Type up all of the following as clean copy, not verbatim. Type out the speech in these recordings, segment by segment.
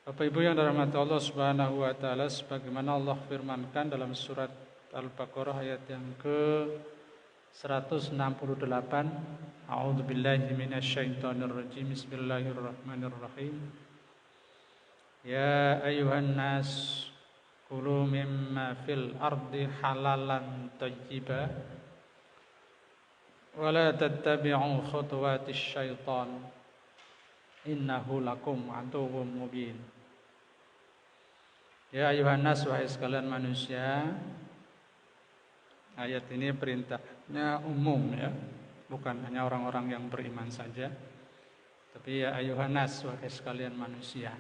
Bapak Ibu yang dirahmati Allah Subhanahu wa taala, sebagaimana Allah firmankan dalam surat Al-Baqarah ayat yang ke 168. A'udzubillahi minasyaitonirrajim. Bismillahirrahmanirrahim. Ya ayuhan nas kulu mimma fil ardi halalan thayyiba wa la tattabi'u khutuwatis syaitan innahu lakum aduwwum mubin. Ya ayuhan nas, wahai sekalian manusia. Ayat ini perintahnya umum ya, bukan hanya orang-orang yang beriman saja, tapi ya ayuhan nas, wahai sekalian manusia.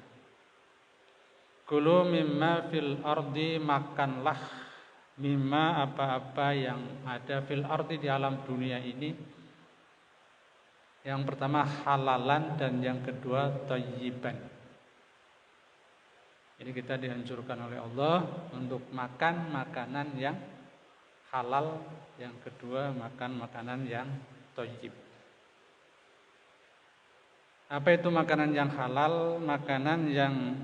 Kulu mimma fil ardi, makanlah mimma apa-apa yang ada fil ardi di alam dunia ini. Yang pertama halalan dan yang kedua thayyiban. Jadi kita dianjurkan oleh Allah untuk makan makanan yang halal, yang kedua makan makanan yang thayyib. Apa itu makanan yang halal? Makanan yang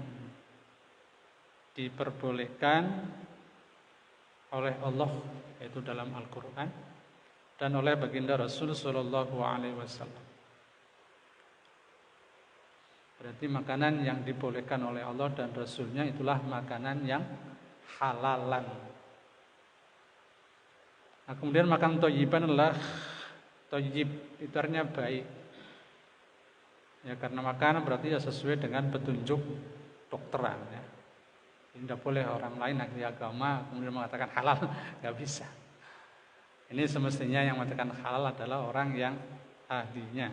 diperbolehkan oleh Allah, yaitu dalam Al-Quran dan oleh baginda Rasul Sallallahu Alaihi Wasallam. Berarti makanan yang dibolehkan oleh Allah dan Rasulnya itulah makanan yang halalan. Nah, kemudian makan thayyiban adalah thayyib, itu artinya baik. Ya, karena makan berarti ya sesuai dengan petunjuk dokteran ya. Tidak boleh orang lain ahli agama kemudian mengatakan halal, nggak bisa. Ini semestinya yang mengatakan halal adalah orang yang ahlinya,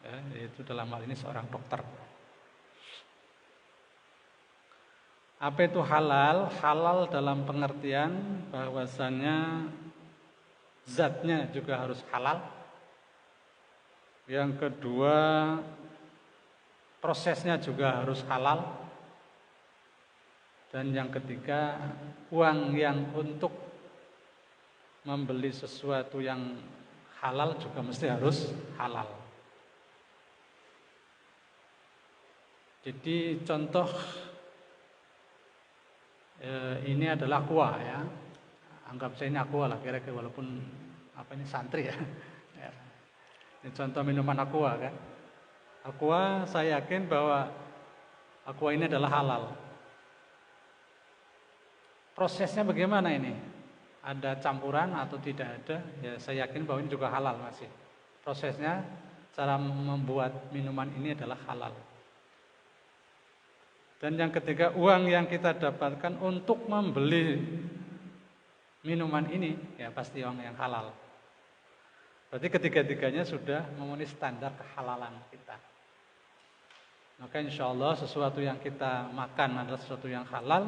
ya, yaitu dalam hal ini seorang dokter. Apa itu halal? Halal dalam pengertian bahwasannya zatnya juga harus halal. Yang kedua, prosesnya juga harus halal. Dan yang ketiga, uang yang untuk membeli sesuatu yang halal juga mesti harus halal. Jadi contoh ini adalah aqua ya. Anggap saya ini aqua lah kira-kira, walaupun apa ini santri ya. Ini contoh minuman aqua kan. Aqua saya yakin bahwa aqua ini adalah halal. Prosesnya bagaimana ini? Ada campuran atau tidak ada? Ya saya yakin bahwa ini juga halal masih. Prosesnya, cara membuat minuman ini adalah halal. Dan yang ketiga, uang yang kita dapatkan untuk membeli minuman ini, ya pasti uang yang halal. Berarti ketiga-tiganya sudah memenuhi standar kehalalan kita. Maka insya Allah sesuatu yang kita makan adalah sesuatu yang halal.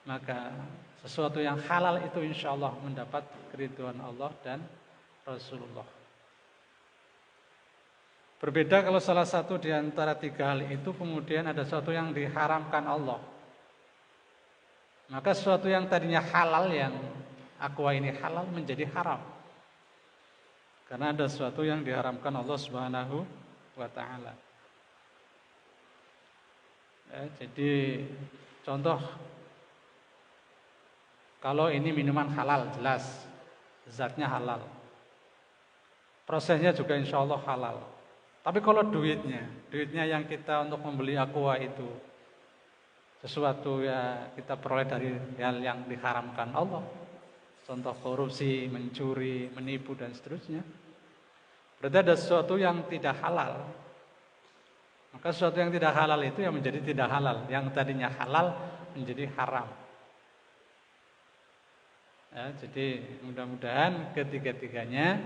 Maka sesuatu yang halal itu insya Allah mendapat keridhaan Allah dan Rasulullah. Berbeda kalau salah satu di antara tiga hal itu kemudian ada sesuatu yang diharamkan Allah. Maka sesuatu yang tadinya halal, yang aqua ini halal, menjadi haram. Karena ada sesuatu yang diharamkan Allah Subhanahu wa ta'ala. Ya, jadi contoh, kalau ini minuman halal, jelas zatnya halal, prosesnya juga insya Allah halal. Tapi kalau duitnya yang kita untuk membeli aqua itu sesuatu ya kita peroleh dari hal yang diharamkan Allah, contoh korupsi, mencuri, menipu dan seterusnya, berarti ada sesuatu yang tidak halal. Maka sesuatu yang tidak halal itu yang menjadi tidak halal, yang tadinya halal menjadi haram. Ya, jadi mudah-mudahan ketiga-tiganya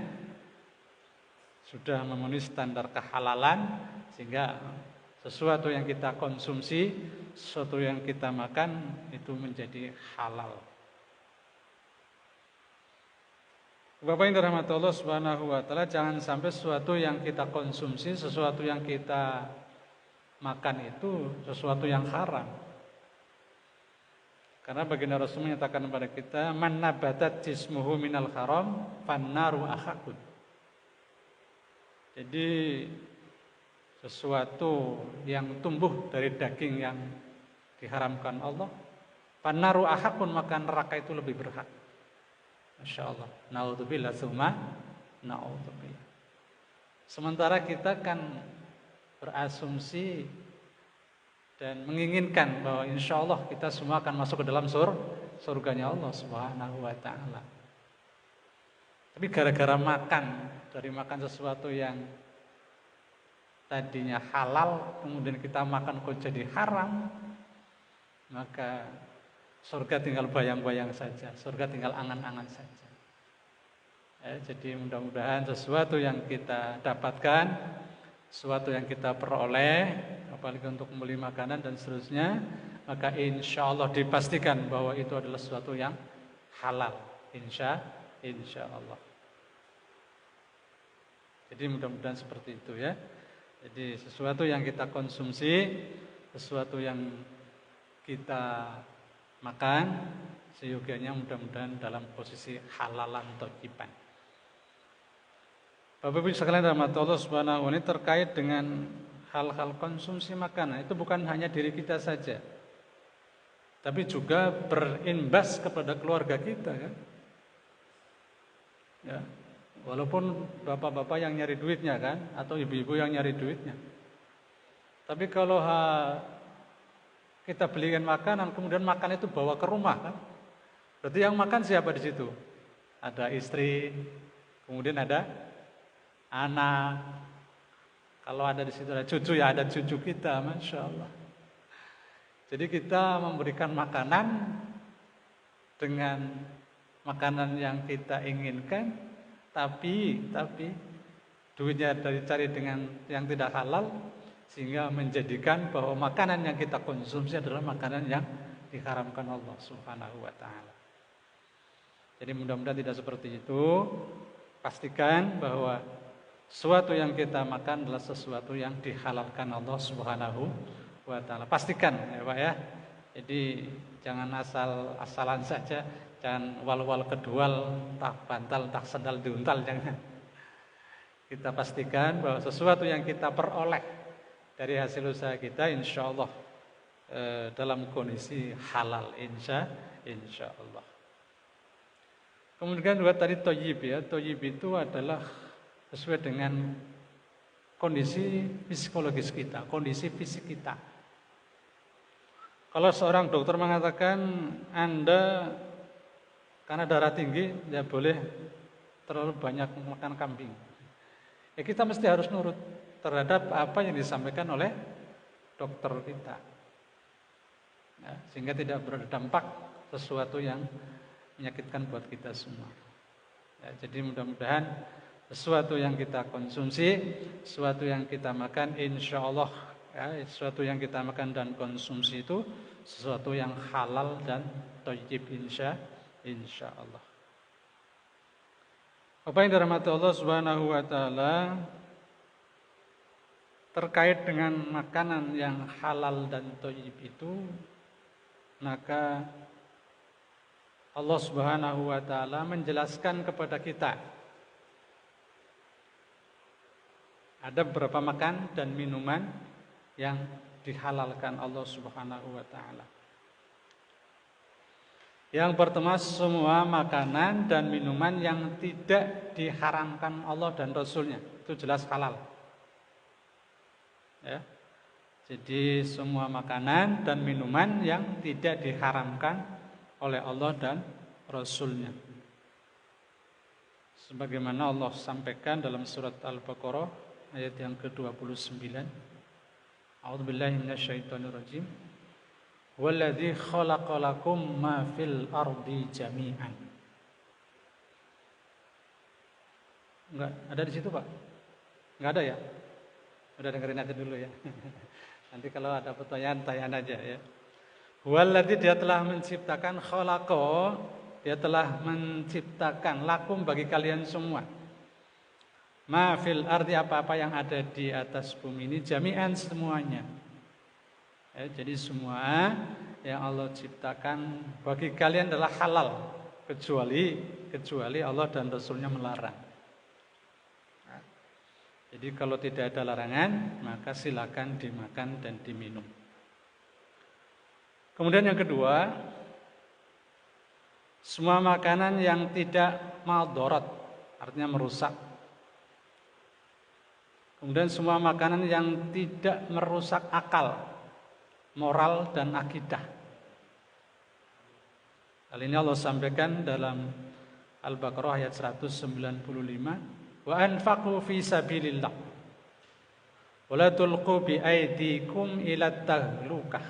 sudah memenuhi standar kehalalan, sehingga sesuatu yang kita konsumsi, sesuatu yang kita makan itu menjadi halal. Bapak yang dirahmati Allah Subhanahu wa ta'ala, jangan sampai sesuatu yang kita konsumsi, sesuatu yang kita makan itu sesuatu yang haram. Karena baginda Rasul menyatakan kepada kita, man nabatat jismuhu minal haram fannaru akhakun. Jadi sesuatu yang tumbuh dari daging yang diharamkan Allah, fanaru ahakun, maka neraka itu lebih berhak. Masya Allah. Naudzubillah summa naudzubillah. Sementara kita kan berasumsi dan menginginkan bahwa insya Allah kita semua akan masuk ke dalam surganya Allah Subhanahu wa ta'ala. Tapi gara-gara makan sesuatu yang tadinya halal, kemudian kita makan kok jadi haram, maka surga tinggal bayang-bayang saja, surga tinggal angan-angan saja. Jadi mudah-mudahan sesuatu yang kita dapatkan, sesuatu yang kita peroleh, apalagi untuk membeli makanan dan seterusnya, maka insya Allah dipastikan bahwa itu adalah sesuatu yang halal, insya Allah. Jadi mudah-mudahan seperti itu ya. Jadi sesuatu yang kita konsumsi, sesuatu yang kita makan, seyogianya mudah-mudahan dalam posisi halalan thayyiban. Bapak Ibu sekalian rahmat Allah Subhanahu wa ta'ala, terkait dengan hal-hal konsumsi makanan, itu bukan hanya diri kita saja, tapi juga berimbas kepada keluarga kita kan. Ya, walaupun bapak-bapak yang nyari duitnya kan, atau ibu-ibu yang nyari duitnya. Tapi kalau kita belikan makanan, kemudian makan itu bawa ke rumah kan, berarti yang makan siapa di situ? Ada istri, kemudian ada anak. Kalau ada di situ ada cucu, ya ada cucu kita, Masya Allah. Jadi kita memberikan makanan dengan makanan yang kita inginkan, tapi duitnya dicari dengan yang tidak halal, sehingga menjadikan bahwa makanan yang kita konsumsi adalah makanan yang diharamkan Allah Subhanahu wa ta'ala. Jadi mudah-mudahan tidak seperti itu. Pastikan bahwa sesuatu yang kita makan adalah sesuatu yang dihalalkan Allah Subhanahu wa ta'ala. Pastikan ya Pak ya. Jadi jangan asal-asalan saja, jangan wal-wal kedual, tak bantal, tak sendal diuntal, jangan. Kita pastikan bahwa sesuatu yang kita peroleh dari hasil usaha kita insya Allah dalam kondisi halal, insya Allah. Kemudian juga tadi thayyib ya, thayyib itu adalah sesuai dengan kondisi psikologis kita, kondisi fisik kita. Kalau seorang dokter mengatakan Anda karena darah tinggi tidak boleh terlalu banyak makan kambing, ya kita mesti harus nurut terhadap apa yang disampaikan oleh dokter kita, ya, sehingga tidak berdampak sesuatu yang menyakitkan buat kita semua. Ya, jadi mudah-mudahan sesuatu yang kita konsumsi, sesuatu yang kita makan, insya Allah ya, sesuatu yang kita makan dan konsumsi itu sesuatu yang halal dan thayyib, insya Allah. Bapak yang dirahmati Allah Subhanahu wa ta'ala, terkait dengan makanan yang halal dan thayyib itu, maka Allah Subhanahu wa ta'ala menjelaskan kepada kita ada beberapa makan dan minuman yang dihalalkan Allah Subhanahu wa ta'ala. Yang pertama, semua makanan dan minuman yang tidak diharamkan Allah dan Rasulnya, itu jelas halal. Ya. Jadi semua makanan dan minuman yang tidak diharamkan oleh Allah dan Rasulnya, sebagaimana Allah sampaikan dalam surat Al-Baqarah ayat yang ke-29. A'udzubillahi minasyaitonirrajim. Walladzi khalaqalakum ma fil ardi jami'an. Enggak ada di situ, Pak? Enggak ada ya? Udah dengerin aja dulu ya. Nanti kalau ada pertanyaan tanya aja ya. Walladzi, dia telah menciptakan, khalaqa, dia telah menciptakan lakum bagi kalian semua. Ma fil ardi, apa-apa yang ada di atas bumi ini, jami'an, semuanya. Ya, jadi semua yang Allah ciptakan bagi kalian adalah halal, kecuali Allah dan Rasulnya melarang. Nah, jadi Jadi kalau tidak ada larangan, maka silakan dimakan dan diminum. Kemudian yang kedua, semua makanan yang tidak madarat, artinya merusak. Kemudian semua makanan yang tidak merusak akal, moral dan akidah. Hal ini Allah sampaikan dalam Al-Baqarah ayat 195. Wa anfaqu fi sabilillah wa la tulqu bi aydikum ila tahlukah.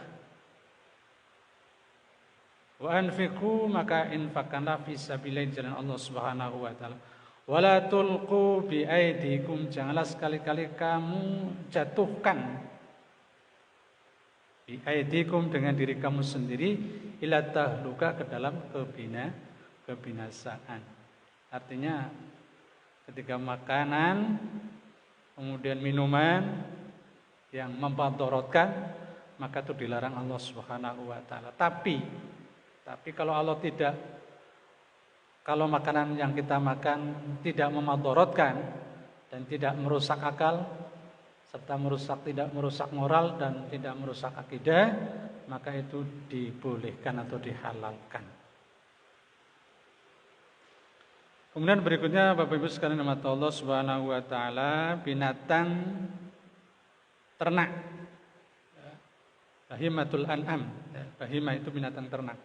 Wa anfiqu, maka infakkanlah fi sabilillah, jalan Allah Subhanahu wa taala. Wa la tulqu bi aydikum, janganlah sekali-kali kamu jatuhkan bi aydikum, dengan diri kamu sendiri, ila tahlukah, ke dalam kebinasaan. Artinya ketika makanan kemudian minuman yang memadaratkan, maka itu dilarang Allah Subhanahu wa taala. Tapi kalau kalau makanan yang kita makan tidak memadaratkan dan tidak merusak akal serta tidak merusak moral dan tidak merusak akidah, maka itu dibolehkan atau dihalalkan. Kemudian berikutnya Bapak Ibu sekalian rahmati Allah Subhanahu wa taala, binatang ternak. Bahimatul an'am. Bahimah itu binatang ternak.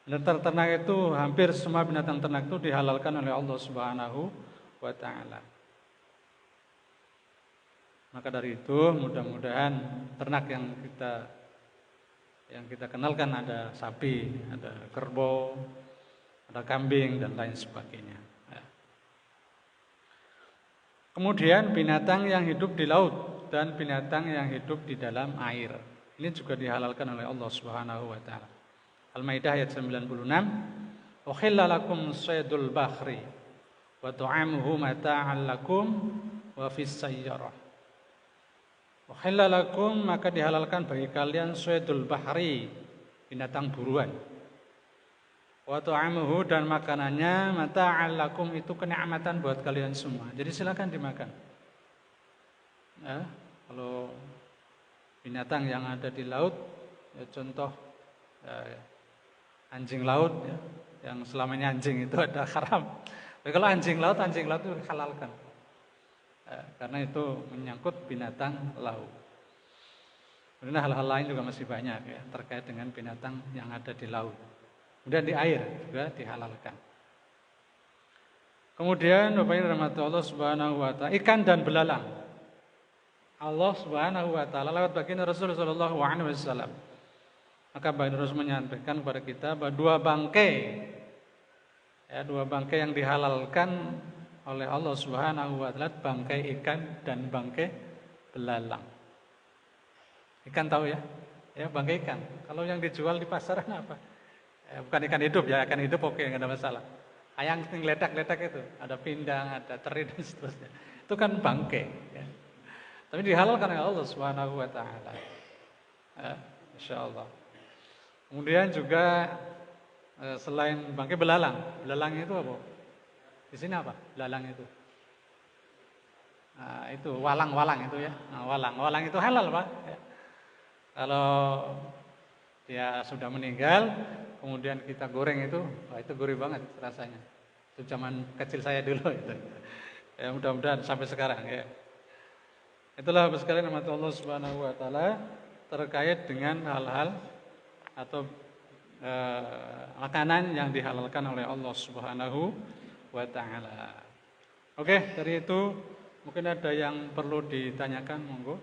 Binatang ternak itu hampir semua binatang ternak itu dihalalkan oleh Allah Subhanahu wa taala. Maka dari itu mudah-mudahan ternak yang kita kenalkan, ada sapi, ada kerbau, ada kambing dan lain sebagainya. Kemudian binatang yang hidup di laut dan binatang yang hidup di dalam air, ini juga dihalalkan oleh Allah Subhanahu wa taala. Al-Maidah ayat 96, "Uhilla lakum saydul bahri wa ta'amuhu mata'an lakum wa fis sayyarah." Uhilla lakum, maka dihalalkan bagi kalian saydul bahri, binatang buruan. Wa ta'amuhu, dan makanannya, mata'an lakum, itu kenikmatan buat kalian semua. Jadi silakan dimakan. Ya, kalau binatang yang ada di laut, ya contoh anjing laut, ya, yang selama ini anjing itu ada haram. Tapi kalau anjing laut itu halalkan. Karena itu menyangkut binatang laut. Kemudian hal-hal lain juga masih banyak ya terkait dengan binatang yang ada di laut. Kemudian di air juga dihalalkan. Kemudian Bapak Ibu rahmati Allah Subhanahu wa taala, ikan dan belalang. Allah Subhanahu wa taala lewat baginda Rasul sallallahu alaihi wasallam. Maka baginda Rasul menyampaikan kepada kita bahwa dua bangkai yang dihalalkan oleh Allah Subhanahu wa taala, bangkai ikan dan bangkai belalang. Ikan tahu ya? Ya, bangkai ikan. Kalau yang dijual di pasaran apa? Bukan ikan hidup ya, ikan hidup oke, nggak ada masalah. Yang ngeletak-letak itu, ada pindang, ada teri dan seterusnya. Itu kan bangkai. Ya. Tapi dihalalkan oleh Allah Subhanahu wa taala. Insya Allah. Kemudian juga selain bangkai belalang itu apa? Di sini apa? Belalang itu. Nah, itu walang itu ya. Nah, walang itu halal Pak. Ya. Kalau dia sudah meninggal, kemudian kita goreng itu gurih banget rasanya. Itu zaman kecil saya dulu itu. Ya, mudah-mudahan sampai sekarang ya. Itulah Bapak sekalian rahmat Allah Subhanahu wa taala terkait dengan hal-hal atau makanan yang dihalalkan oleh Allah Subhanahu wa taala. Oke, dari itu mungkin ada yang perlu ditanyakan, monggo.